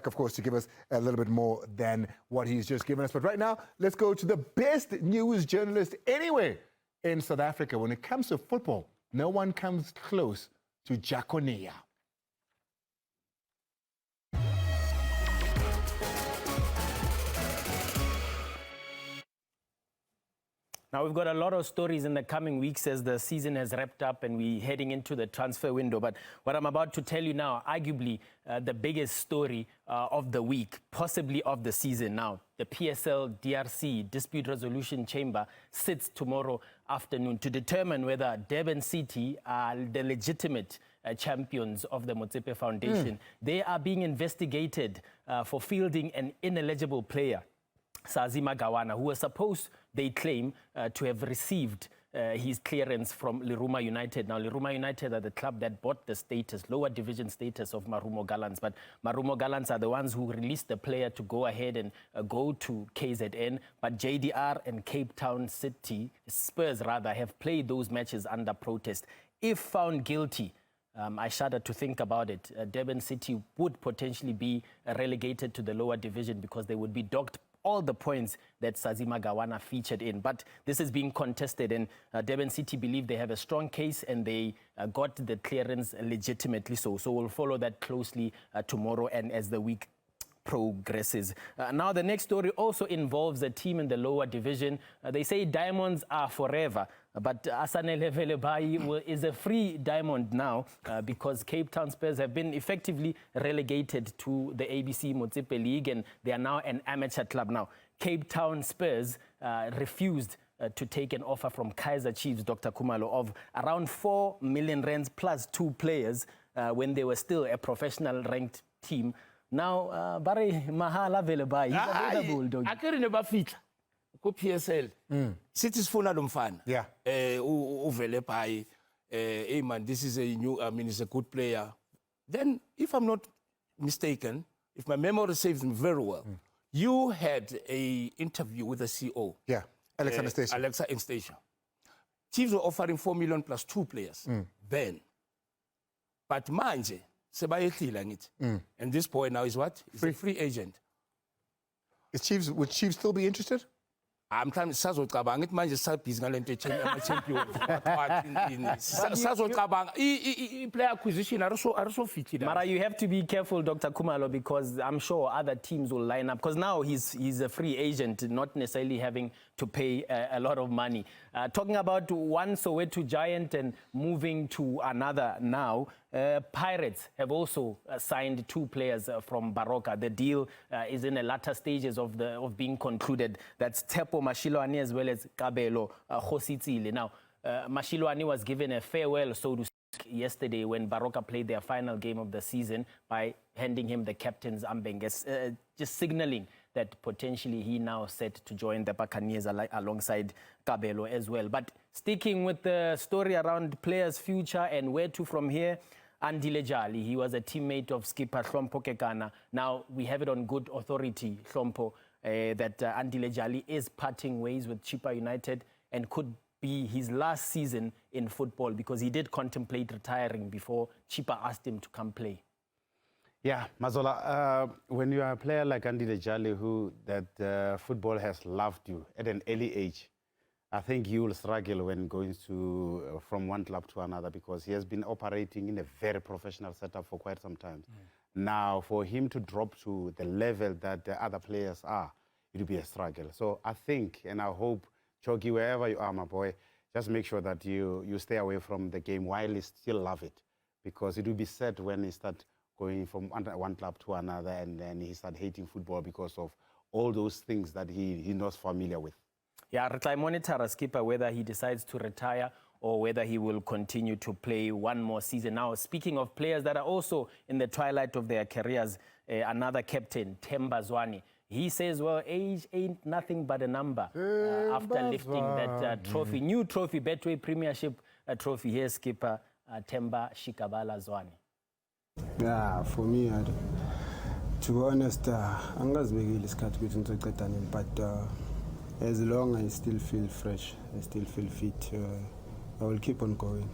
of course, to give us a little bit more than what he's just given us. But right now, let's go to the best news journalist anywhere in South Africa. When it comes to football, no one comes close to Jaconia. Now, we've got a lot of stories in the coming weeks as the season has wrapped up and we're heading into the transfer window. But what I'm about to tell you now, arguably the biggest story of the week, possibly of the season now. The PSL DRC Dispute Resolution Chamber sits tomorrow afternoon to determine whether Durban City are the legitimate champions of the Molefe Foundation. They are being investigated for fielding an ineligible player, Sazima Gawana, who was supposed, they claim, to have received his clearance from Leruma United. Now, Leruma United are the club that bought the status, lower division status of Marumo Gallants. But Marumo Gallants are the ones who released the player to go ahead and go to KZN. But JDR and Cape Town City, Spurs rather, have played those matches under protest. If found guilty, I shudder to think about it, Durban City would potentially be relegated to the lower division because they would be docked all the points that Sazima Gawana featured in. But this is being contested, and Durban City believe they have a strong case and they got the clearance legitimately. So we'll follow that closely tomorrow and as the week progresses. Now, the next story also involves a team in the lower division. They say diamonds are forever, but Asanele Velebai is a free diamond now because Cape Town Spurs have been effectively relegated to the ABC Molefe League, and they are now an amateur club. Now, Cape Town Spurs refused to take an offer from Kaizer Chiefs, Dr. Kumalo, of around 4 million rands plus 2 players when they were still a professional ranked team. Now, Barry Mahala Velebai, he's available, dog. Akere ne bafitla ku PSL. City sifuna lo mfana. Yeah. Uvelebai, hey man, this is a new, I mean, he's a good player. Then, if I'm not mistaken, if my memory serves me very well, you had a interview with the CEO. Yeah, Alexa Anastasia. Alexa Anastasia. Chiefs were offering 4 million plus 2 players then. But manje, and this boy now is what? He's a free agent. Would Chiefs still be interested? I'm trying to sazocabang it manje sabhizi ngalento champion. Sazocabang player acquisition are so fit. Mara, you have to be careful, Dr. Kumalo, because I'm sure other teams will line up. Because now he's a free agent, not necessarily having to pay a lot of money. Talking about one Soweto Giant and moving to another now, Pirates have also signed 2 players from Baroka. The deal is in the latter stages of being concluded. That's Tepo Mashilwani as well as Kabelo Khositsile. Now, Mashilwani was given a farewell, so to speak, yesterday when Baroka played their final game of the season by handing him the captain's armband, just signaling that potentially he now set to join the Buccaneers alongside Kabelo as well. But sticking with the story around players' future and where to from here, Andile Jali, he was a teammate of skipper Hlompo Kekana. Now, we have it on good authority, Hlompo, that Andile Jali is parting ways with Chippa United and could be his last season in football because he did contemplate retiring before Chippa asked him to come play. Yeah, Mazola, when you are a player like Andile Jali, who football has loved you at an early age, I think you will struggle when going from one club to another because he has been operating in a very professional setup for quite some time. Now, for him to drop to the level that the other players are, it will be a struggle. So I think, and I hope, Chogi, wherever you are, my boy, just make sure that you stay away from the game while you still love it, because it will be sad when he start going from one club to another and then he start hating football because of all those things that he's not familiar with. Yeah, I'll monitor a skipper whether he decides to retire or whether he will continue to play one more season. Now, speaking of players that are also in the twilight of their careers, another captain, Themba Zwane, he says, well, age ain't nothing but a number after lifting that trophy, new trophy, Betway Premiership trophy. Here's skipper Themba Shikabala Zwane. Yeah, for me, to be honest, I'm not but as long as I still feel fresh, I still feel fit, I will keep on going.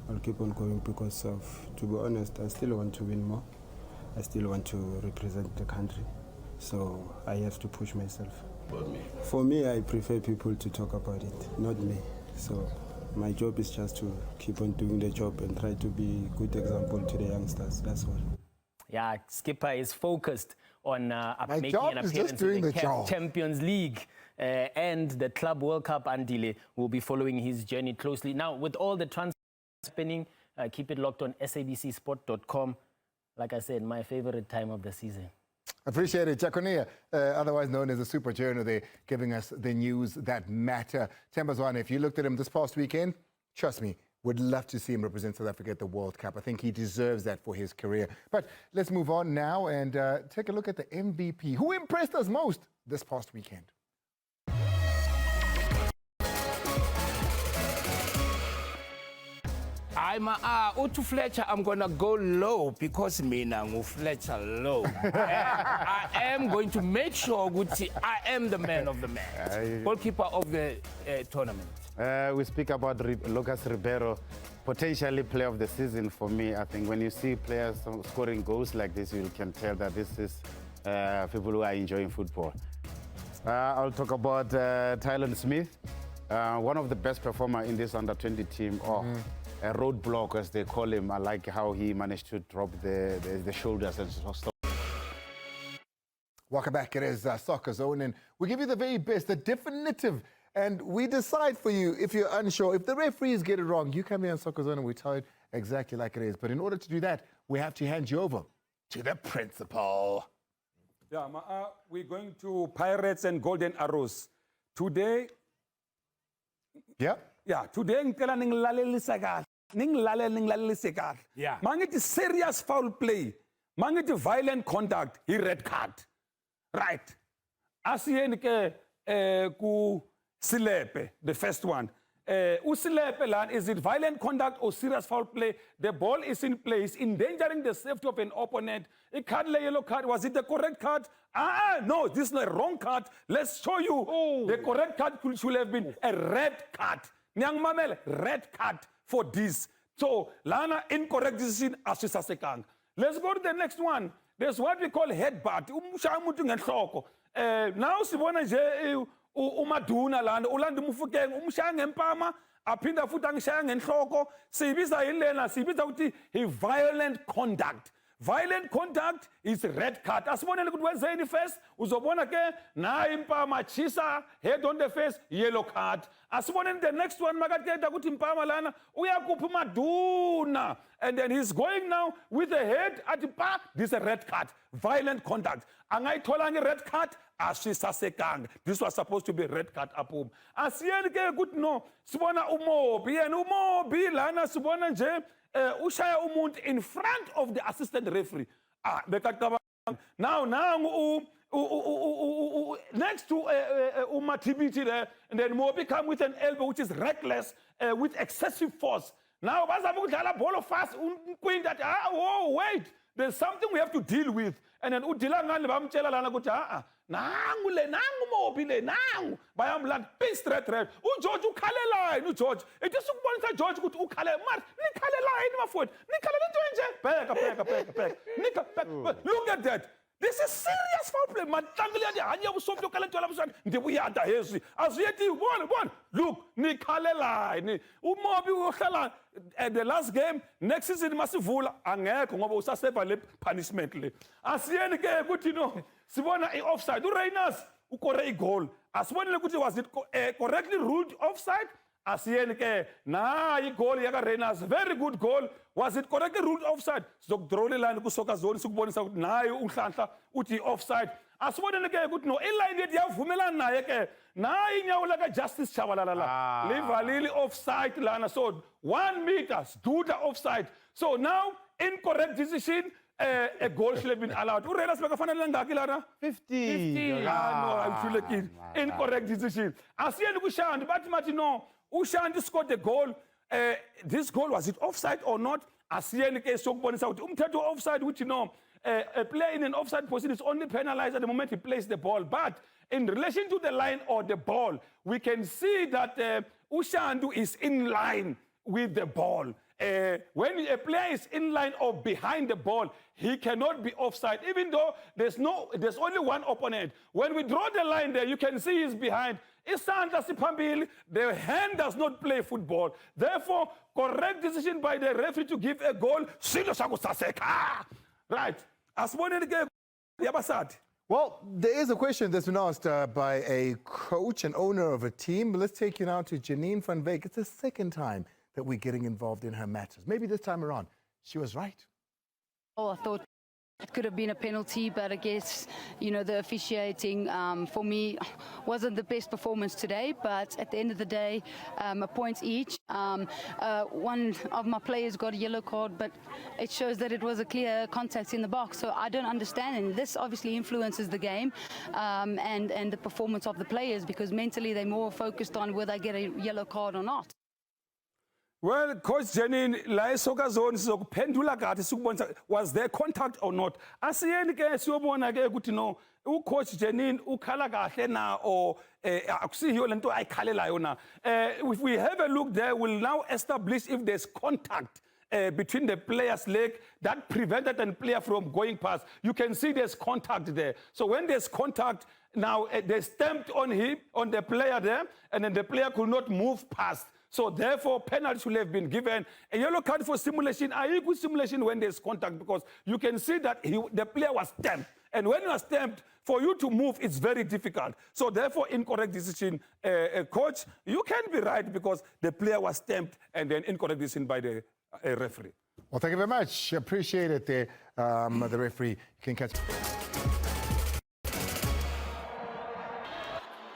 I'll keep on going because to be honest, I still want to win more. I still want to represent the country. So I have to push myself. For me, I prefer people to talk about it, not me. So my job is just to keep on doing the job and try to be a good example to the youngsters. That's all. Yeah, Skipper is focused on making job an is appearance just doing in the the job. Champions League and the Club World Cup. Andile will be following his journey closely. Now, with all the transfer happening, keep it locked on sabcsport.com. Like I said, my favorite time of the season. Appreciate it. Jaconia, otherwise known as a super journal, there giving us the news that matter. Tembazwane, if you looked at him this past weekend, trust me, would love to see him represent South Africa at the World Cup. I think he deserves that for his career. But let's move on now and take a look at the MVP. Who impressed us most this past weekend? Utu Fletcher, I'm going to go low because mina ngu Fletcher low. I am going to make sure Guti, I am the man of the match. Goalkeeper of the tournament. We speak about Lucas Ribeiro, potentially player of the season for me. I think when you see players scoring goals like this, you can tell that this is people who are enjoying football. I'll talk about Tylen Smith, one of the best performers in this under-20 team. A roadblock, as they call him. I like how he managed to drop the shoulders and stop. Welcome back. It is Soccer Zone, and we give you the very best, the definitive, and we decide for you if you're unsure. If the referees get it wrong, you come here on Soccer Zone and we tell it exactly like it is. But in order to do that, we have to hand you over to the principal. Yeah, we're going to Pirates and Golden Arrows. Today, today ngicela ningilalelisa kahle. Ningilalelise kahle. Yeah. Mangithi serious foul play. Mangithi violent contact, he red card. Right. Asiyeni ke ku Silepe, the first one. Usilepe lan, is it violent contact or serious foul play? The ball is in place, endangering the safety of an opponent. A card, yellow card, was it the correct card? No, this is the wrong card. Let's show you. The correct card should have been a red card. Nyang Mamel, red card for this. So, Lana, incorrect decision, asisasekang. Let's go to the next one. There's what we call headbutt. Now, sibona nje umaduna lana ulanda umfukeng umshaya ngempama aphinda futhi angishaya ngenhloko sibiza yilena sibiza ukuthi he violent conduct. Violent contact is red card. Asibonele ukuthi wenzeni first uzobona ke nayo impama chisa head on the face, yellow card. Asibonele the next one makathetha ukuthi impama lana uyakupha maduna and then he's going now with the head at the back. This is a red card. Violent contact. Angayitholanga red card asisasekanga. This was supposed to be red card apum. Asiyeni ke ukuthi no sibona umobi yena umobi lana sibona nje ushaya umuntu in front of the assistant referee. Now next to Umatibiti there, and then Mobi come with an elbow which is reckless with excessive force. Now bazabukudlala ball fast queen that wait, there's something we have to deal with. And then udila ngani bamtshela lana ukuthi nangu le nangu Mobi le nangu bayamlanda be straight red. UGeorge ukhalela uGeorge. It is ukubonisa George ukuthi ukhale mara nikhalela yini mafowethu nikhalela into enje bheka look at that. This is serious foul play. Matangile hanya busofyo kale ntola busana ndibuyanda hezi aziyethi bona look nikhalela yini uMobi uhlala at the last game next season masivula angekho ngoba usaseva le punishment le asiyeni ke ukuthi no sibona i-offside uReynolds ukore igoal asibonele ukuthi was it correctly ruled offside asiyeni ke na igoal yaka Reynolds very good goal. Was it correctly ruled offside? Sizokudrawle line ku Soccer Zone sikubonisa ukuthi nayo unhlanhla uthi offside. Asibonele ke ukuthi no iline yethu yavumelana naye ke nayo inyawo la ka Justice Chabalala la livalile offside lana so 1 meter duda offside. So now incorrect decision. A goal should have been allowed. Urelas bekafanele ngaki lana 50. No, I'm sure like incorrect decision. Asiyeni kushandi bathi mathi no ushandi scored the goal. This goal, was it offside or not? Asiyeni ke sokubonisa ukuthi umthetho offside which a player in an offside position is only penalized at the moment he plays the ball. But in relation to the line or the ball, we can see that Ushandu is in line with the ball. When a player is in line or behind the ball, he cannot be offside, even though there's only one opponent. When we draw the line there, you can see he's behind. The hand does not play football. Therefore, correct decision by the referee to give a goal. Right. Well, there is a question that's been asked by a coach and owner of a team. Let's take you now to Janine van Wyk. It's the second time that we're getting involved in her matches. Maybe this time around, she was right. Oh, I thought it could have been a penalty, but I guess, you know, the officiating for me wasn't the best performance today, but at the end of the day, a point each. One of my players got a yellow card, but it shows that it was a clear contact in the box, so I don't understand, and this obviously influences the game and the performance of the players, because mentally they're more focused on whether they get a yellow card or not. Well, Coach Janine, la eSoccer Zone sizokuphendula kahle sikubonisa was there contact or not. Asiyeni ke siyobona ke ukuthi no uCoach Janine ukhala kahle na or akusiyo lento ayikhalelayo na. If we have a look there, we'll now establish if there's contact between the player's leg that prevented the player from going past. You can see there's contact there. So when there's contact, now they stamped on him, on the player there, and then the player could not move past. So therefore, penalty should have been given. A yellow card for simulation, a equal simulation when there's contact, because you can see that the player was stamped. And when you are stamped, for you to move, it's very difficult. So therefore, incorrect decision, coach, you can be right because the player was stamped and then incorrect decision by the referee. Well, thank you very much. Appreciate it there, the referee. You can catch.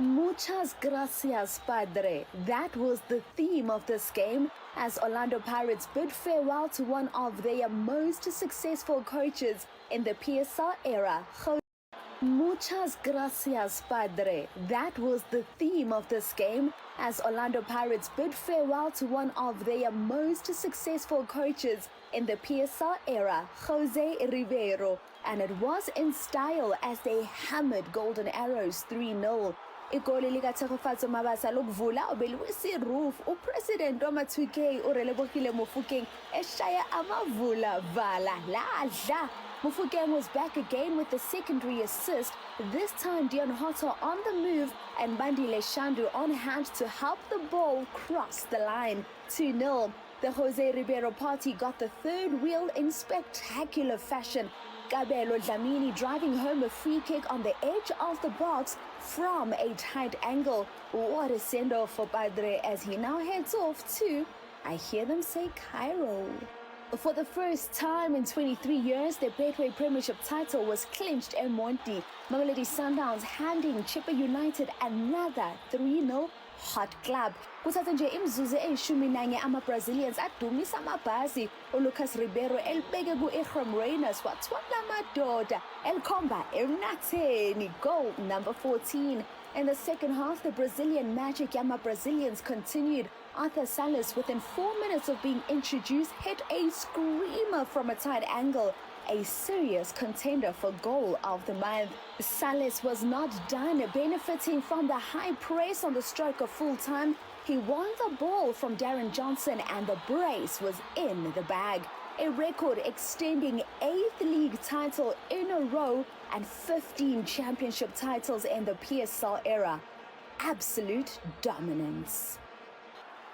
Muchas gracias, Padre. That was the theme of this game as Orlando Pirates bid farewell to one of their most successful coaches in the PSR era. Muchas gracias, Padre. That was the theme of this game as Orlando Pirates bid farewell to one of their most successful coaches in the PSR era, Jose Ribeiro. And it was in style as they hammered Golden Arrows 3-0. Igoli likaThegofatso Mabasa lokuvula obeliwisi roof upresident wama-2K uRelebogile Mofokeng eshaya amavula vala ladla. Mofokeng was back again with the secondary assist, this time Dion Hotter on the move and Bandile Shandu on hand to help the ball cross the line. 2-0. The Jose Ribeiro party got the third wheel in spectacular fashion. Kabelo Dlamini driving home a free kick on the edge of the box from a tight angle. What a send-off for Padre as he now heads off to, I hear them say, Cairo. For the first time in 23 years, the Betway Premiership title was clinched in Monti. Mamelodi Sundowns handing Chippa United another 3-0 hot club. Kuthatha nje imzuzu eyishumi nanye ama-Brazilians adumisa amabhasi uLucas Ribeiro elibeke ku-Ephraim Reyners wathwala amadoda elikhomba emnatheni. Goal number 14. In the second half, the Brazilian magic yama-Brazilians continued. Arthur Salas, within 4 minutes of being introduced, hit a screamer from a tight angle. A serious contender for goal of the month. Salas was not done, benefiting from the high press on the stroke of full time. He won the ball from Darren Johnson and the brace was in the bag. A record extending 8th league title in a row and 15 championship titles in the PSL era. Absolute dominance.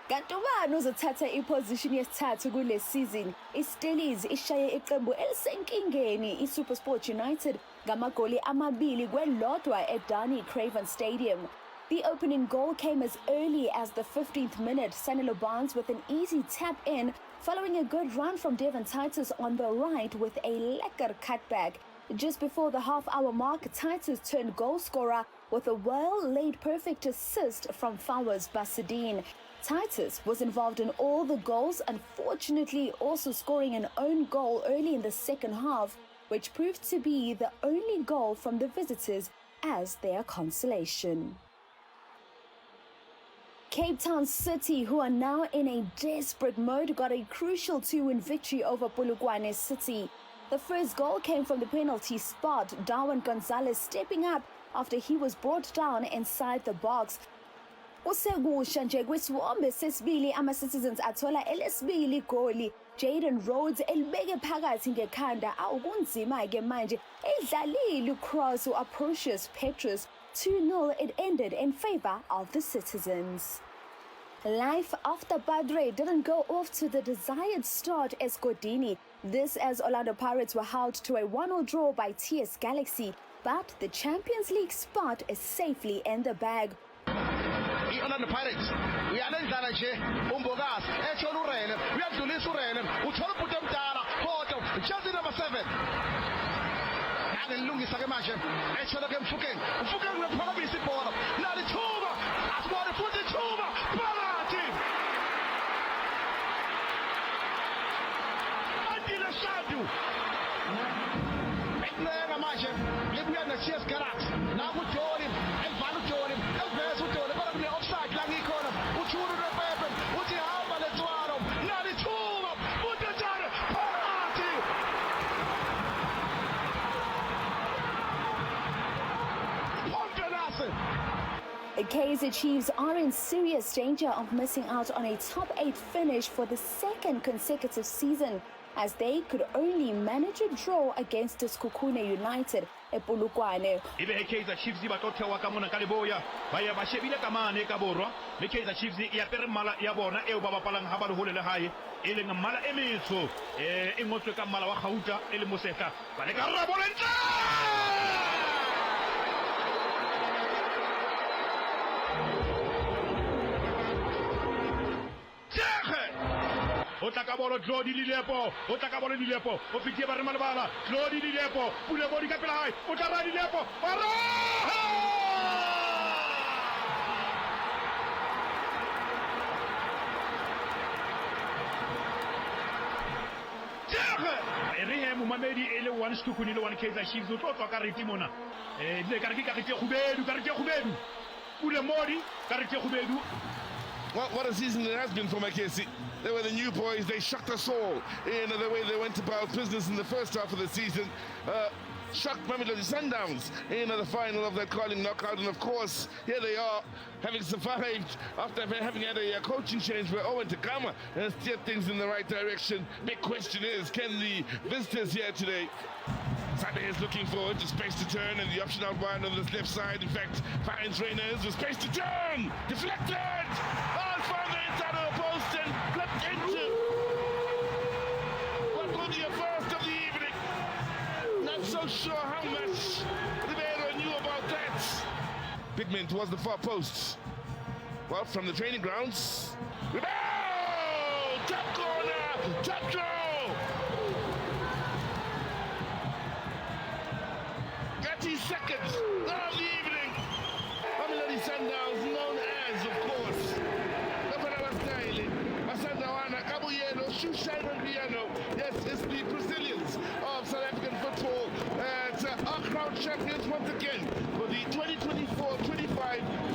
Kanti ubani uzothatha iposition yesithathu kule season? iStellies ishaye iqembu elisenkingeni iSuperSport United ngamagoli amabili kwelodwa eDani Craven Stadium. The opening goal came as early as the 15th minute. Sanilo Barnes with an easy tap in, following a good run from Devon Titus on the right with a lekker cutback. Just before the half-hour mark, Titus turned goal scorer with a well-laid perfect assist from Fawaz Basadine. Titus was involved in all the goals, unfortunately also scoring an own goal early in the second half, which proved to be the only goal from the visitors as their consolation. Cape Town City, who are now in a desperate mode, got a crucial 2-win victory over Hlungwani City. The first goal came from the penalty spot, Darwin Gonzalez stepping up after he was brought down inside the box. Kusekusha nje kwisiwombe sesibili ama-Citizens athola elesibili igoli. Jaden Rhodes elibeke phakathi ngekhanda awukunzima-ke manje edlalile ucross u-Aprocius Petrus. 2-0 it ended in favor of the Citizens. Life after Padre didn't go off to the desired start as Godini. This as Orlando Pirates were held to a 1-1 draw by TS Galaxy, but the Champions League spot is safely in the bag. Orlando Pirates uyalendlala nje uMbokazi ethola uRene uyadlulisa uRene uthola ubhuti omdala photo jersey number 7 ngalilungisa ke manje ethola ke Mfukeng uyaphakamisa ibhola nali thuba asibone futhi thuba phakathi andile shadu eknega manje libuya ne TS Galaxy naku Joli elvala uJoli eliveza uJoli Kaizer Chiefs are in serious danger of missing out on a top 8 finish for the second consecutive season, as they could only manage a draw against Skukune United at Hlungwani. Ibe Kaizer Chiefs ba tlothewa ka mona ka leboya ba ya ba shebile ka mane ka borwa le Kaizer Chiefs ya pere mmala ya bona eo ba bapalang ha ba le hole le hae e leng mmala e metsho e ngotswe ka mmala wa gauta e le moseka ba le ka rabolentle Otakabolo Jody Lilepo, Otakabolo Lilepo, Ofitia Baramalabala, Jody Lilepo, Pulebori Capelai, Otara Lilepo, Mumamedi ele one Skukuni one Kaizer Chiefs to Kariti Mona. Le Kariki Hubedu. Pulemori, Kariti Hubedu. What a season it has been for Makesi. They were the new boys. They shocked us all in the way they went about business in the first half of the season. Shocked Mamelodi Sundowns in the final of that calling knockout. And of course, here they are, having survived after having had a coaching change where Owen Takama has steered things in the right direction. Big question is, can the visitors here today... Saturday is looking forward to space to turn and the option out wide on this left side. In fact, finds Reyners with space to turn. Deflected! Oh, found the inside of the post and flipped into what will be a first of the evening. Not so sure how much Ribeiro knew about that. Bigman towards the far post. Well, from the training grounds. Ribeiro! Top corner! Top draw! 30 seconds of the evening. Mamelodi Sundowns, known as, of course, Masandawana, Kabuyeno, Shushan and Piano. Yes, it's the Brazilians of South African football. Our crown champions once again for the 2024-25